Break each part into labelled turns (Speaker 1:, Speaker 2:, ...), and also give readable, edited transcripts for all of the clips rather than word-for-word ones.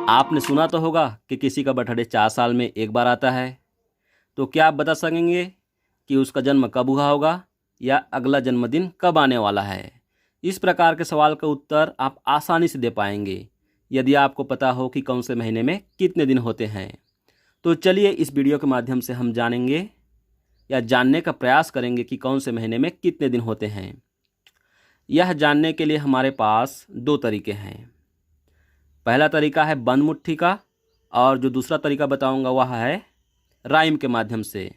Speaker 1: आपने सुना तो होगा कि किसी का बर्थडे 4 साल में एक बार आता है। तो क्या आप बता सकेंगे कि उसका जन्म कब हुआ होगा या अगला जन्मदिन कब आने वाला है? इस प्रकार के सवाल का उत्तर आप आसानी से दे पाएंगे यदि आपको पता हो कि कौन से महीने में कितने दिन होते हैं। तो चलिए इस वीडियो के माध्यम से हम जानेंगे या जानने का प्रयास करेंगे कि कौन से महीने में कितने दिन होते हैं। यह जानने के लिए हमारे पास दो तरीके हैं। पहला तरीका है बंद मुट्ठी का और जो दूसरा तरीका बताऊंगा वह है राइम के माध्यम से।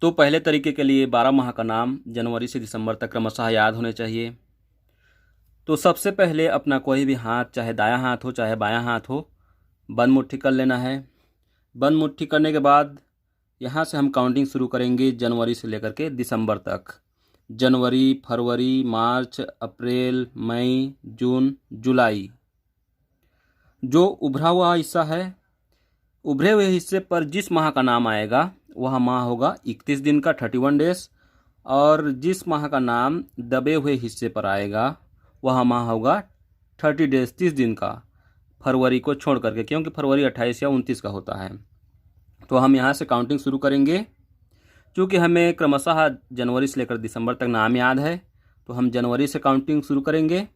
Speaker 1: तो पहले तरीके के लिए 12 माह का नाम जनवरी से दिसंबर तक क्रमशः याद होने चाहिए। तो सबसे पहले अपना कोई भी हाथ, चाहे दायां हाथ हो चाहे बायां हाथ हो, बंद मुट्ठी कर लेना है। बंद मुट्ठी करने के बाद यहाँ से हम काउंटिंग शुरू करेंगे जनवरी से लेकर के दिसंबर तक। जनवरी, फरवरी, मार्च, अप्रैल, मई, जून, जुलाई। जो उभरा हुआ हिस्सा है, उभरे हुए हिस्से पर जिस माह का नाम आएगा वह माह होगा 31 दिन का, 31 डेज। और जिस माह का नाम दबे हुए हिस्से पर आएगा वह माह होगा 30 डेज, 30 दिन का, फरवरी को छोड़ करके, क्योंकि फरवरी 28 या 29 का होता है। तो हम यहाँ से काउंटिंग शुरू करेंगे। चूँकि हमें क्रमशः जनवरी से लेकर दिसंबर तक नाम याद है तो हम जनवरी से काउंटिंग शुरू करेंगे।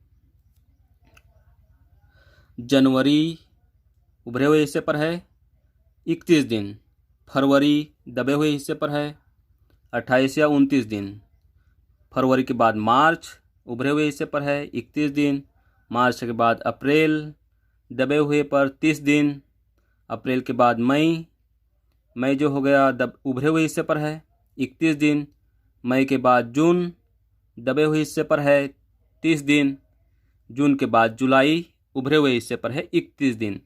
Speaker 1: जनवरी उभरे हुए हिस्से पर है 31 दिन, फरवरी दबे हुए हिस्से पर है 28 या 29 दिन, फरवरी के बाद मार्च उभरे हुए हिस्से पर है 31 दिन, मार्च के बाद अप्रैल दबे हुए पर 30 दिन, अप्रैल के बाद मई, मई जो हो गया उभरे हुए हिस्से पर है 31 दिन, मई के बाद जून दबे हुए हिस्से पर है 30 दिन, जून के बाद जुलाई उभरे हुए हिस्से पर है 31 दिन।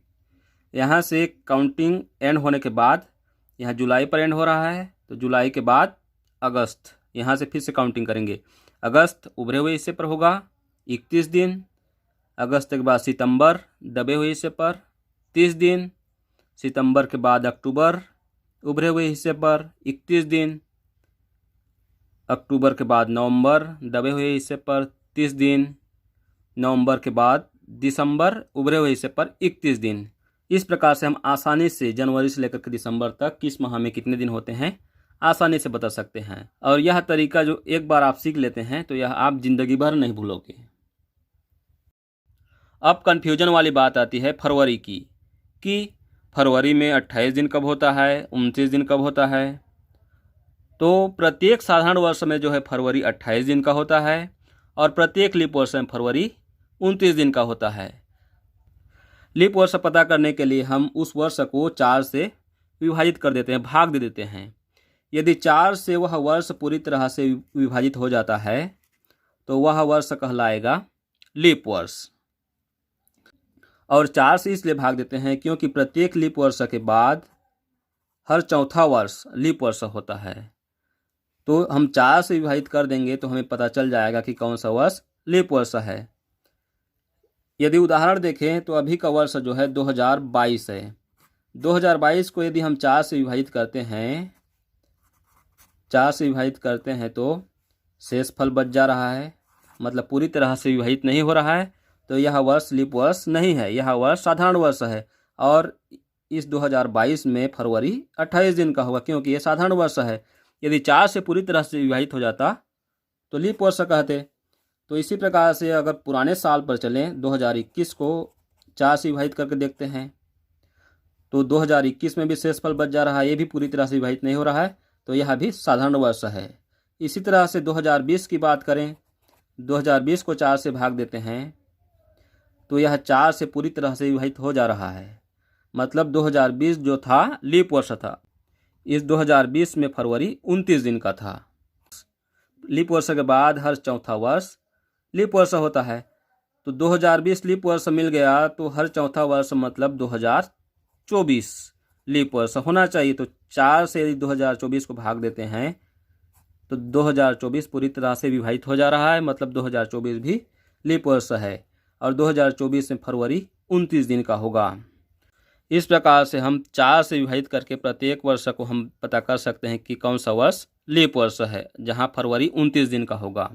Speaker 1: यहाँ से काउंटिंग एंड होने के बाद, यहाँ जुलाई पर एंड हो रहा है तो जुलाई के बाद अगस्त, यहाँ से फिर से काउंटिंग करेंगे। अगस्त उभरे हुए हिस्से पर होगा 31 दिन, अगस्त के बाद सितंबर दबे हुए हिस्से पर 30 दिन, सितंबर के बाद अक्टूबर उभरे हुए हिस्से पर 31 दिन, अक्टूबर के बाद नवंबर दबे हुए हिस्से पर 30 दिन, नवंबर के बाद दिसंबर उभरे हुए हिस्से पर 31 दिन। इस प्रकार से हम आसानी से जनवरी से लेकर के दिसंबर तक किस माह में कितने दिन होते हैं आसानी से बता सकते हैं। और यह तरीका जो एक बार आप सीख लेते हैं तो यह आप जिंदगी भर नहीं भूलोगे। अब कन्फ्यूजन वाली बात आती है फरवरी की, कि फरवरी में 28 दिन कब होता है, 29 दिन कब होता है। तो प्रत्येक साधारण वर्ष में जो है फरवरी 28 दिन का होता है और प्रत्येक लीप वर्ष में फरवरी 29 दिन का होता है। लीप वर्ष पता करने के लिए हम उस वर्ष को 4 से विभाजित कर देते हैं, भाग दे देते हैं। यदि 4 से वह वर्ष पूरी तरह से विभाजित हो जाता है तो वह वर्ष कहलाएगा लीप वर्ष। और 4 से इसलिए भाग देते हैं क्योंकि प्रत्येक लीप वर्ष के बाद हर चौथा वर्ष लीप वर्ष होता है। तो हम 4 से विभाजित कर देंगे तो हमें पता चल जाएगा कि कौन सा वर्ष लीप वर्ष है। यदि उदाहरण देखें तो अभी का वर्ष जो है 2022 है। 2022 को यदि हम 4 से विभाजित करते हैं, 4 से विभाजित करते हैं तो शेष फल बच जा रहा है, मतलब पूरी तरह से विभाजित नहीं हो रहा है। तो यह वर्ष लीप वर्ष नहीं है, यह वर्ष साधारण वर्ष है। और इस 2022 में फरवरी 28 दिन का होगा क्योंकि यह साधारण वर्ष है। यदि 4 से पूरी तरह से विभाजित हो जाता तो लीप वर्ष कहते। तो इसी प्रकार से अगर पुराने साल पर चलें, 2021 को 4 से विभाजित करके देखते हैं तो 2021 में भी शेषफल बच जा रहा है, ये भी पूरी तरह से विभाजित नहीं हो रहा है, तो यह भी साधारण वर्ष है। इसी तरह से 2020 की बात करें, 2020 को 4 से भाग देते हैं तो यह 4 से पूरी तरह से विभाजित हो जा रहा है, मतलब 2020 जो था लीप वर्ष था। इस 2020 में फरवरी 29 दिन का था। लीप वर्ष के बाद हर चौथा वर्ष लीप वर्ष होता है। तो 2020 लीप वर्ष मिल गया तो हर चौथा वर्ष मतलब 2024 लीप वर्ष होना चाहिए। तो 4 से यदि 2024 को भाग देते हैं तो 2024 पूरी तरह से विभाजित हो जा रहा है, मतलब 2024 भी लीप वर्ष है और 2024 में फरवरी 29 दिन का होगा। इस प्रकार से हम 4 से विभाजित करके प्रत्येक वर्ष को हम पता कर सकते हैं कि कौन सा वर्ष लीप वर्ष है, जहां फरवरी 29 दिन का होगा।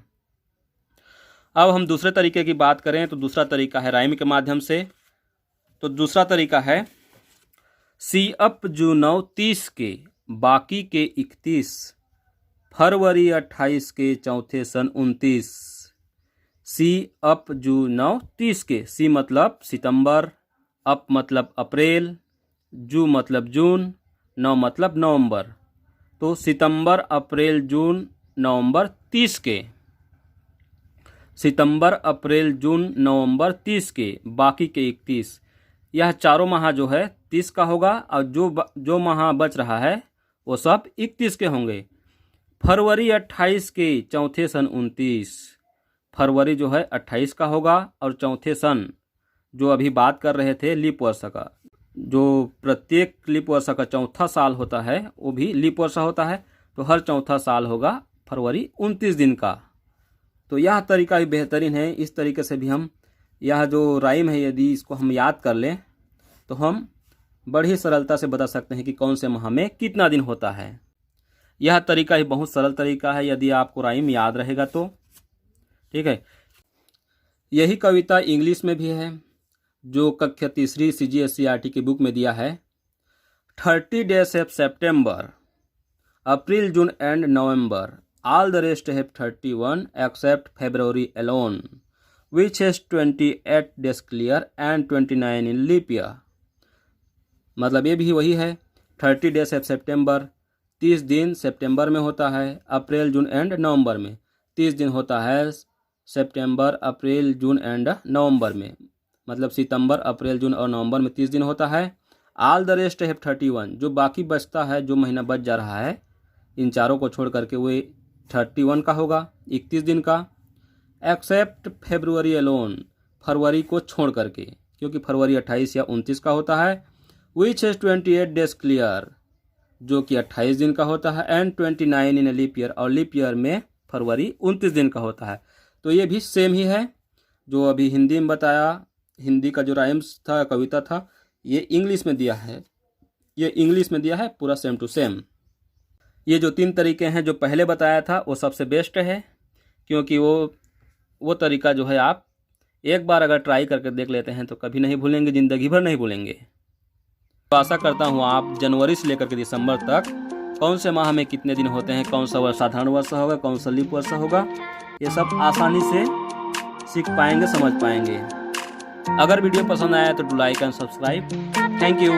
Speaker 1: अब हम दूसरे तरीके की बात करें तो दूसरा तरीका है राइम के माध्यम से। तो दूसरा तरीका है सी अप जू 9 30 के बाकी के 31, फरवरी 28 के चौथे सन 29। सी अप जू 9 30 के, सी मतलब सितंबर, अप मतलब अप्रैल, जू मतलब जून, 9 मतलब नवंबर। तो सितंबर अप्रैल जून नवंबर 30 के, सितंबर अप्रैल जून नवंबर 30 के बाकी के 31। यह चारों माह जो है 30 का होगा और जो माह बच रहा है वो सब 31 के होंगे। फरवरी 28 के चौथे सन 29, फरवरी जो है 28 का होगा और चौथे सन जो अभी बात कर रहे थे लीप वर्ष का, जो प्रत्येक लीप वर्ष का चौथा साल होता है वो भी लीप वर्ष होता है, तो हर चौथा साल होगा फरवरी 29 दिन का। तो यह तरीका भी बेहतरीन है। इस तरीके से भी हम यह जो राइम है यदि इसको हम याद कर लें तो हम बड़ी सरलता से बता सकते हैं कि कौन से माह में कितना दिन होता है। यह तरीका ही बहुत सरल तरीका है यदि आपको राइम याद रहेगा तो। ठीक है, यही कविता इंग्लिश में भी है जो कक्षा तीसरी CGSCRT की बुक में दिया है। 30 days have September, April, June and November. All the rest have 31 except February alone, which has 28 days clear and 29 in leap year. मतलब ये भी वही है। 30 days है सितंबर, 30 दिन सितंबर में होता है। अप्रैल जून एंड नवंबर में 30 दिन होता है सितंबर अप्रैल जून एंड नवंबर में, मतलब सितंबर अप्रैल जून और नवंबर में 30 दिन होता है। ऑल द रेस्ट है 31, जो बाकी बचता है, जो महीना बच जा रहा है इन चारों को छोड़ करके वो 31 का होगा, 31 दिन का। एक्सेप्ट फेब्रुअरी अलोन, फरवरी को छोड़ करके, क्योंकि फरवरी 28 या 29 का होता है। विच हैज 28 डेज क्लियर, जो कि 28 दिन का होता है। एंड 29 इन लीप ईयर, और लीप ईयर में फरवरी 29 दिन का होता है। तो ये भी सेम ही है जो अभी हिंदी में बताया। हिंदी का जो राइम्स था, कविता था, ये इंग्लिश में दिया है, ये इंग्लिश में दिया है पूरा सेम टू सेम। ये जो 3 तरीके हैं जो पहले बताया था वो सबसे बेस्ट है, क्योंकि वो तरीका जो है आप एक बार अगर ट्राई करके देख लेते हैं तो कभी नहीं भूलेंगे, ज़िंदगी भर नहीं भूलेंगे। तो आशा करता हूँ आप जनवरी से लेकर के दिसंबर तक कौन से माह में कितने दिन होते हैं, कौन सा वर्ष साधारण वर्ष होगा, कौन सा लीप वर्ष होगा, ये सब आसानी से सीख पाएंगे, समझ पाएंगे। अगर वीडियो पसंद आया तो do like and subscribe. Thank you.